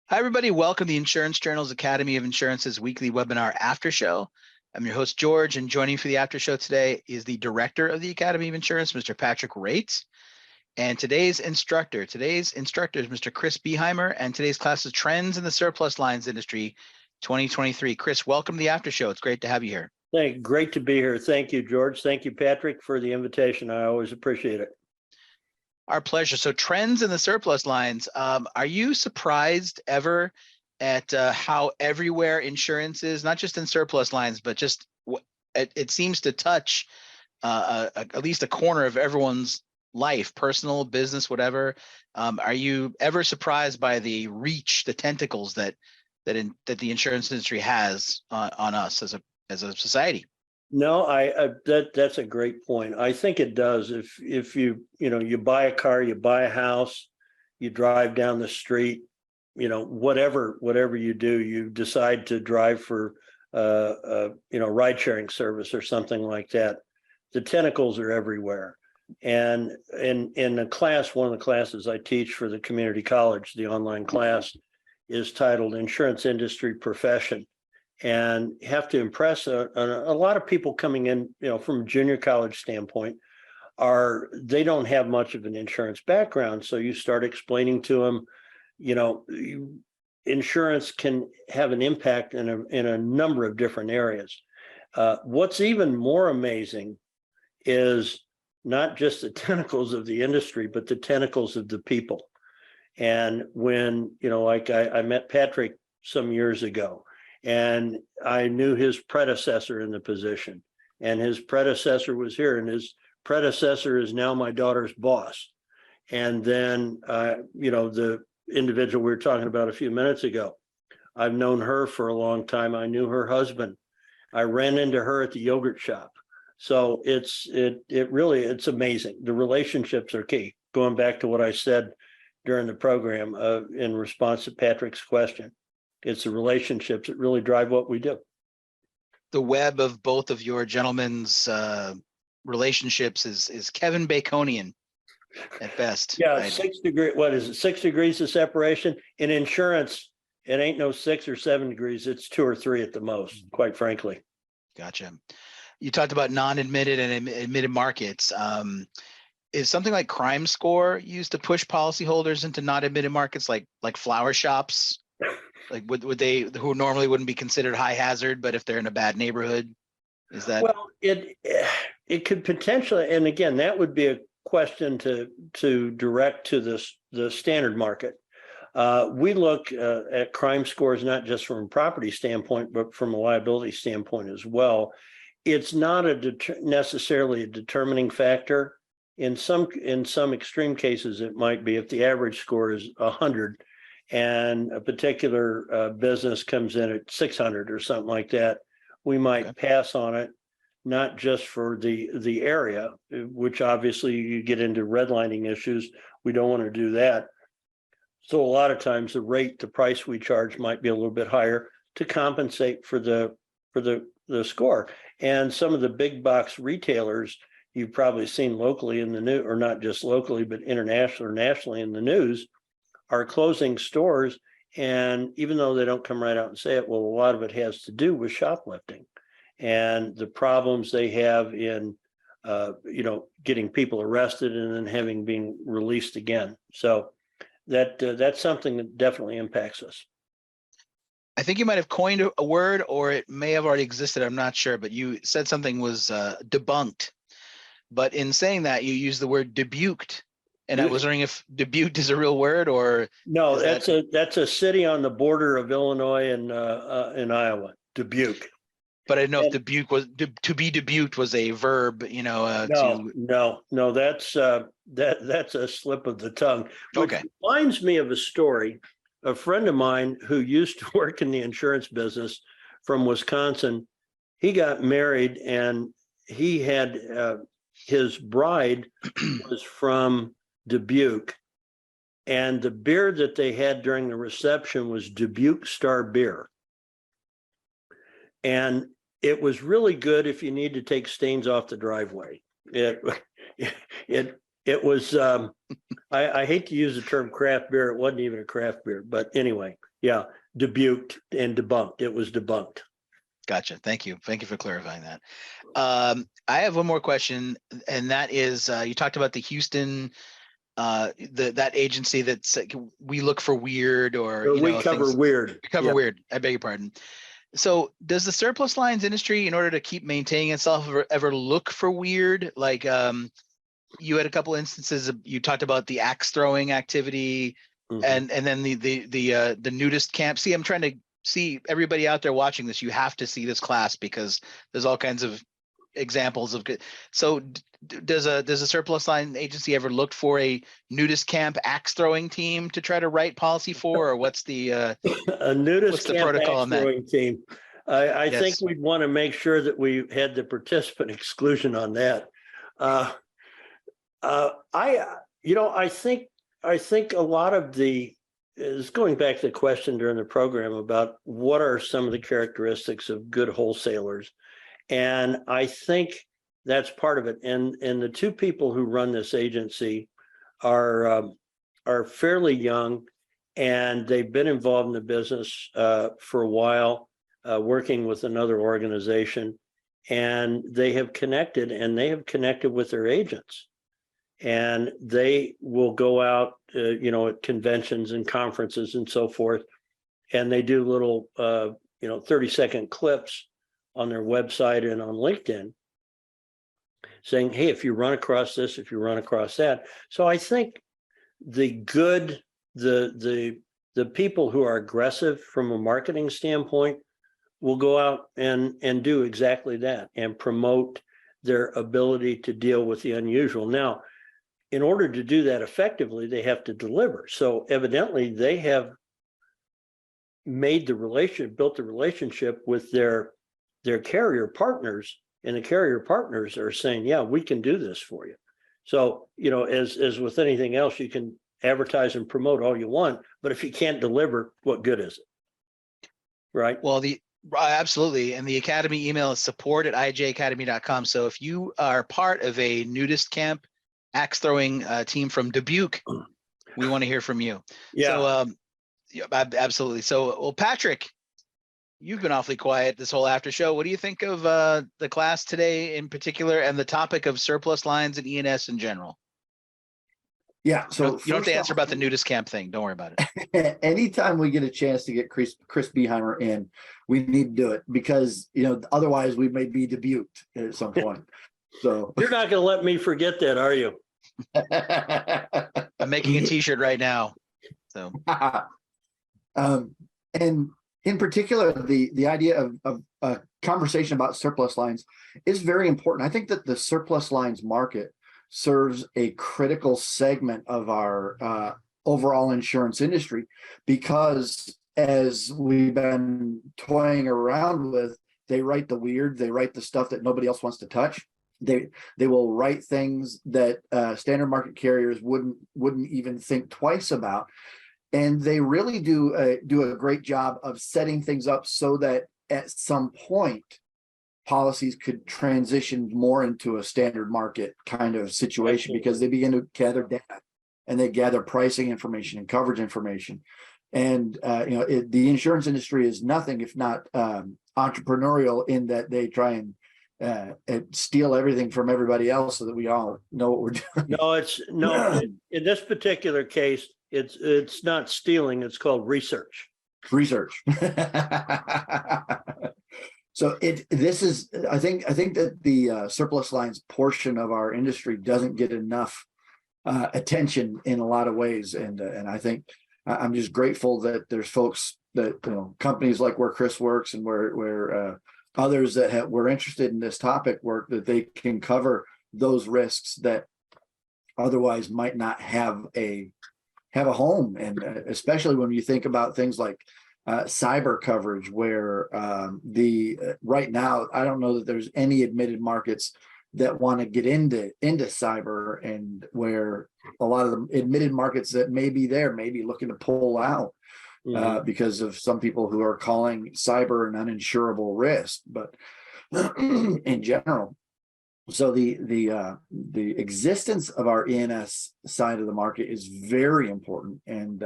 Hi, everybody. Welcome to the Insurance Journal's Academy of Insurance's weekly webinar after show. I'm your host, George, and joining for the after show today is the director of the Academy of Insurance, Mr. Patrick Rates. And today's instructor is Mr. Chris Behymer, and today's class is Trends in the Surplus Lines Industry 2023. Chris, welcome to the after show. It's great to have you here. Great to be here. Thank you, George. Thank you, Patrick, for the invitation. I always appreciate it. Our pleasure. So trends in the surplus lines. Are you surprised ever at how everywhere insurance is, not just in surplus lines, but just it seems to touch at least a corner of everyone's life, personal, business, whatever. Are you ever surprised by the reach, the tentacles that the insurance industry has on us as a society? No, that's a great point. I think it does. If you buy a car, you buy a house, you drive down the street, whatever you do, you decide to drive for ride sharing service or something like that. The tentacles are everywhere. And in a class, one of the classes I teach for the community college, the online class, is titled Insurance Industry Profession. And have to impress a lot of people coming in, from a junior college standpoint, they don't have much of an insurance background. So you start explaining to them, insurance can have an impact in a number of different areas. What's even more amazing is not just the tentacles of the industry, but the tentacles of the people. And when, like I met Patrick some years ago, and I knew his predecessor in the position, and his predecessor was here, and his predecessor is now my daughter's boss. And then, the individual we were talking about a few minutes ago, I've known her for a long time. I knew her husband. I ran into her at the yogurt shop. So it's amazing. The relationships are key. Going back to what I said during the program in response to Patrick's question. It's the relationships that really drive what we do. The web of both of your gentlemen's relationships is Kevin Baconian at best. Yeah, right? 6 degree. What is it? 6 degrees of separation in insurance. It ain't no 6 or 7 degrees. It's 2 or 3 at the most. Quite frankly. Gotcha. You talked about non-admitted and admitted markets. Is something like Crime Score used to push policyholders into non-admitted markets, like flower shops? Like would they, who normally wouldn't be considered high hazard, but if they're in a bad neighborhood, is that? Well, it could potentially, and again, that would be a question to direct to the standard market. We look at crime scores not just from a property standpoint, but from a liability standpoint as well. It's not necessarily a determining factor. In some extreme cases, it might be if the average score is 100. And a particular business comes in at 600 or something like that, we might pass on it, not just for the area, which obviously you get into redlining issues. We don't want to do that. So a lot of times the price we charge might be a little bit higher to compensate for the score. And some of the big box retailers you've probably seen locally in the news, or not just locally, but internationally or nationally in the news, are closing stores. And even though they don't come right out and say it, well, a lot of it has to do with shoplifting and the problems they have in, getting people arrested and then being released again. So that's something that definitely impacts us. I think you might have coined a word, or it may have already existed. I'm not sure, but you said something was debunked. But in saying that, you used the word debuked. And I was wondering if Dubuque is a real word, or no? That's a city on the border of Illinois and in Iowa, Dubuque. But I didn't know if Dubuque was to be rebuked was a verb. No. That's a slip of the tongue. Which okay. Reminds me of a story. A friend of mine who used to work in the insurance business from Wisconsin. He got married, and he had his bride was from Dubuque, and the beer that they had during the reception was Dubuque Star beer, and it was really good if you need to take stains off the driveway. It It was, I hate to use the term craft beer. It wasn't even a craft beer, but anyway, yeah, debuked and debunked. It was debunked. Gotcha. Thank you. Thank you for clarifying that. I have one more question, and that is, you talked about the Houston, that agency that's we look for weird, or We cover things, weird. we cover Yeah. weird. I beg your pardon. So does the surplus lines industry, in order to keep maintaining itself, ever look for weird? Like, you had a couple instances you talked about the axe throwing activity, Mhm. and then the nudist camp. See, I'm trying to see everybody out there watching this. You have to see this class because there's all kinds of examples of good. So does a surplus line agency ever look for a nudist camp axe throwing team to try to write policy for, or what's the A nudist what's the camp protocol axe on that? throwing team. I think Yes. we'd want to make sure that we had the participant exclusion on that. I think a lot of is going back to the question during the program about what are some of the characteristics of good wholesalers. And I think that's part of it. And the two people who run this agency are fairly young, and they've been involved in the business for a while, working with another organization, and they have connected with their agents, and they will go out, at conventions and conferences and so forth, and they do little, 30-second clips on their website and on LinkedIn saying, hey, if you run across this, if you run across that. So I think the people who are aggressive from a marketing standpoint will go out and do exactly that and promote their ability to deal with the unusual. Now, in order to do that effectively, they have to deliver. So evidently they have built the relationship with their carrier partners, and the carrier partners are saying, yeah, we can do this for you. So, as with anything else, you can advertise and promote all you want, but if you can't deliver, what good is it? Right? Well, absolutely. And the Academy email is support@ijacademy.com. So if you are part of a nudist camp axe throwing team from Dubuque, we want to hear from you. Yeah. So yeah, absolutely. So, well, Patrick, you've been awfully quiet this whole after show. What do you think of the class today in particular, and the topic of surplus lines and E&S in general? Yeah. So you don't have to answer about the nudist camp thing. Don't worry about it. Anytime we get a chance to get Chris Behymer in, we need to do it, because otherwise we may be debuked at some point. So you're not going to let me forget that, are you? I'm making a T-shirt right now. So, and in particular, the idea of a conversation about surplus lines is very important. I think that the surplus lines market serves a critical segment of our overall insurance industry, because as we've been toying around with, they write the weird, they write the stuff that nobody else wants to touch. They will write things that standard market carriers wouldn't even think twice about, and they really do a great job of setting things up so that at some point policies could transition more into a standard market kind of situation. Absolutely. Because they begin to gather data, and they gather pricing information and coverage information, and the insurance industry is nothing if not entrepreneurial, in that they try and steal everything from everybody else so that we all know what we're doing. No, in this particular case, it's not stealing, it's called research. So I think that the surplus lines portion of our industry doesn't get enough attention in a lot of ways, and I think I'm just grateful that there's folks that, companies like where Chris works and where others that were interested in this topic work, that they can cover those risks that otherwise might not have a home. And especially when you think about things like cyber coverage, where right now, I don't know that there's any admitted markets that want to get into cyber, and where a lot of the admitted markets that may be looking to pull out. Because of some people who are calling cyber an uninsurable risk. But in general, So the existence of our E&S side of the market is very important, and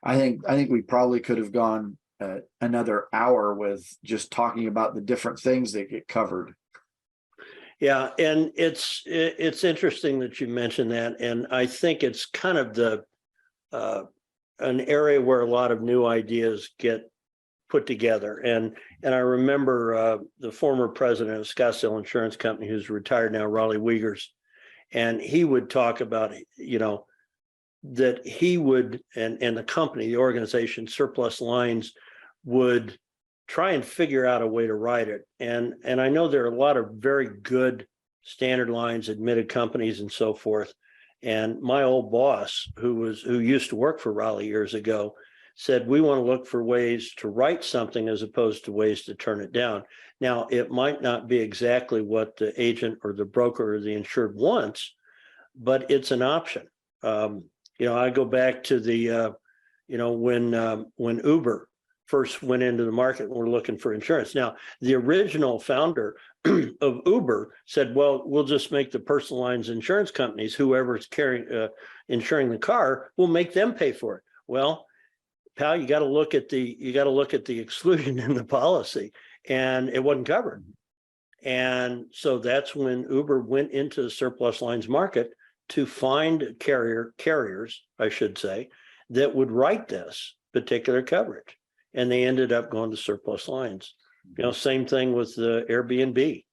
I think we probably could have gone another hour with just talking about the different things that get covered. Yeah, and it's interesting that you mentioned that, and I think it's kind of the an area where a lot of new ideas get put together. And I remember the former president of Scottsdale Insurance Company, who's retired now, Raleigh Wiegers, and he would talk about, you know, that he would, and the company, the organization, Surplus Lines, would try and figure out a way to write it. And I know there are a lot of very good standard lines, admitted companies and so forth. And my old boss, who used to work for Raleigh years ago, said, we want to look for ways to write something as opposed to ways to turn it down. Now, it might not be exactly what the agent or the broker or the insured wants, but it's an option. You know, I go back to the, you know, when Uber first went into the market and we're looking for insurance. Now, the original founder of Uber said, well, we'll just make the personal lines insurance companies, whoever's insuring the car, we'll make them pay for it. Well, pal, you got to look at the exclusion in the policy, and it wasn't covered. And so that's when Uber went into the surplus lines market to find carriers, I should say, that would write this particular coverage. And they ended up going to surplus lines. You know, same thing with the Airbnb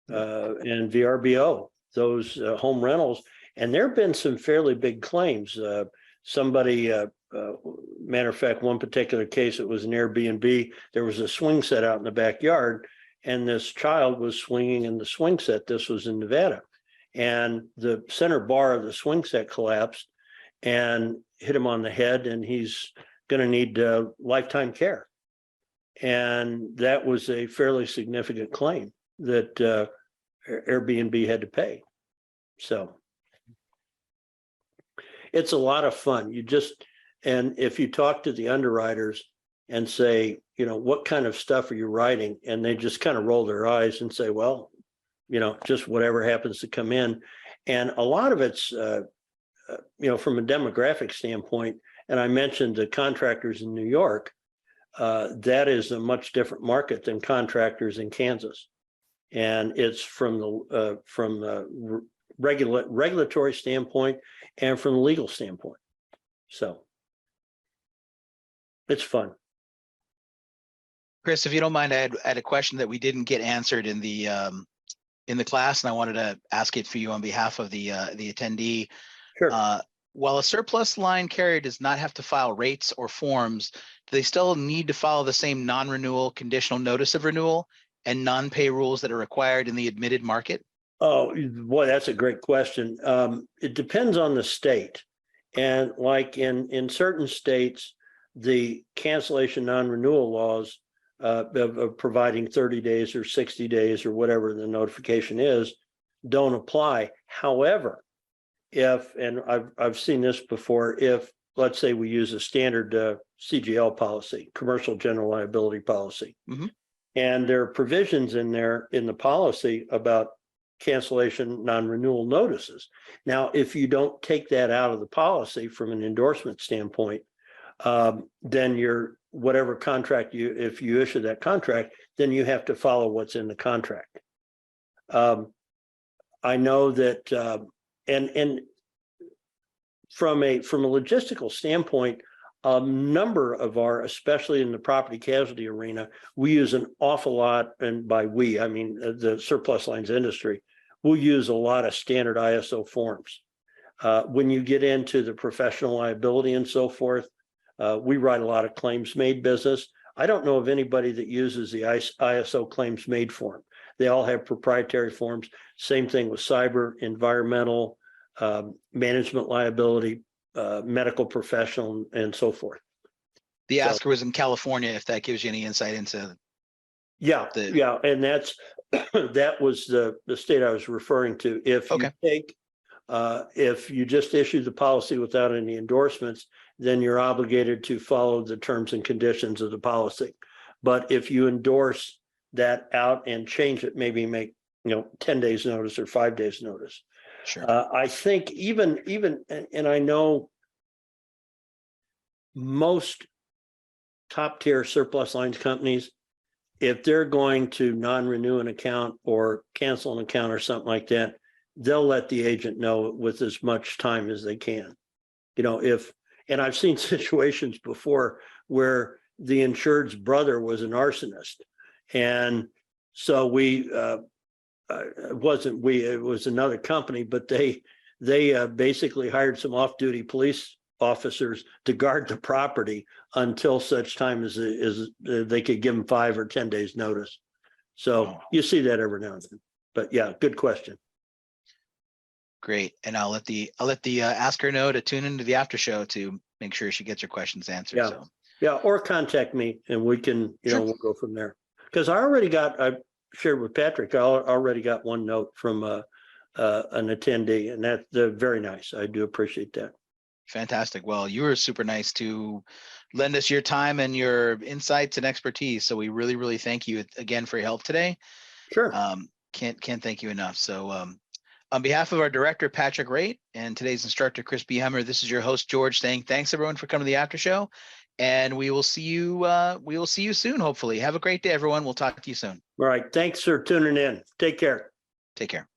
and VRBO, those home rentals. And there have been some fairly big claims. Matter of fact, one particular case, it was an Airbnb. There was a swing set out in the backyard, and this child was swinging in the swing set. This was in Nevada. And the center bar of the swing set collapsed and hit him on the head, and he's going to need lifetime care. And that was a fairly significant claim that Airbnb had to pay. So it's a lot of fun. And if you talk to the underwriters and say, you know, what kind of stuff are you writing? And they just kind of roll their eyes and say, well, you know, just whatever happens to come in. And a lot of it's, you know, from a demographic standpoint, and I mentioned the contractors in New York, that is a much different market than contractors in Kansas. And it's from the regulatory standpoint and from the legal standpoint. So it's fun. Chris, if you don't mind, I had a question that we didn't get answered in the class, and I wanted to ask it for you on behalf of the attendee. Sure. While a surplus line carrier does not have to file rates or forms, do they still need to follow the same non-renewal conditional notice of renewal and non-pay rules that are required in the admitted market? Oh, boy, that's a great question. It depends on the state. And like in certain states, the cancellation non-renewal laws of providing 30 days or 60 days or whatever the notification is don't apply. However, and I've seen this before, if let's say we use a standard CGL policy, commercial general liability policy, and there are provisions in there in the policy about cancellation non-renewal notices. Now, if you don't take that out of the policy from an endorsement standpoint, then whatever contract if you issue that contract, then you have to follow what's in the contract. I know that, and from a logistical standpoint, a number of especially in the property casualty arena, we use an awful lot, and by we, I mean the surplus lines industry, we'll use a lot of standard ISO forms. When you get into the professional liability and so forth, we write a lot of claims made business. I don't know of anybody that uses the ISO claims made form. They all have proprietary forms. Same thing with cyber, environmental, management liability, medical professional, and so forth. The asker was in California, if that gives you any insight into. Yeah, and that was the state I was referring to. If you just issue the policy without any endorsements, then you're obligated to follow the terms and conditions of the policy. But if you endorse that out and change it, maybe make 10 days notice or 5 days notice. Sure. I think even, and I know most top tier surplus lines companies, if they're going to non-renew an account or cancel an account or something like that, they'll let the agent know with as much time as they can. And I've seen situations before where the insured's brother was an arsonist. And so it was another company, but they basically hired some off-duty police officers to guard the property until such time as they could give them 5 or 10 days notice. So you see that every now and then. But yeah, good question. Great. And I'll let the asker know to tune into the after show to make sure she gets her questions answered. Yeah. So Yeah, or contact me and we can, Sure. we'll go from there. Because I shared with Patrick, I already got one note from an attendee, and that's very nice. I do appreciate that. fantastic. Well, you were super nice to lend us your time and your insights and expertise. So we really, really thank you again for your help today. Sure. Can't thank you enough. So on behalf of our director, Patrick Raitt, and today's instructor, Chris Behymer, this is your host, George, saying thanks everyone for coming to the after show. And we will see you soon, hopefully. Have a great day, everyone. We'll talk to you soon. All right. Thanks for tuning in. Take care. Take care.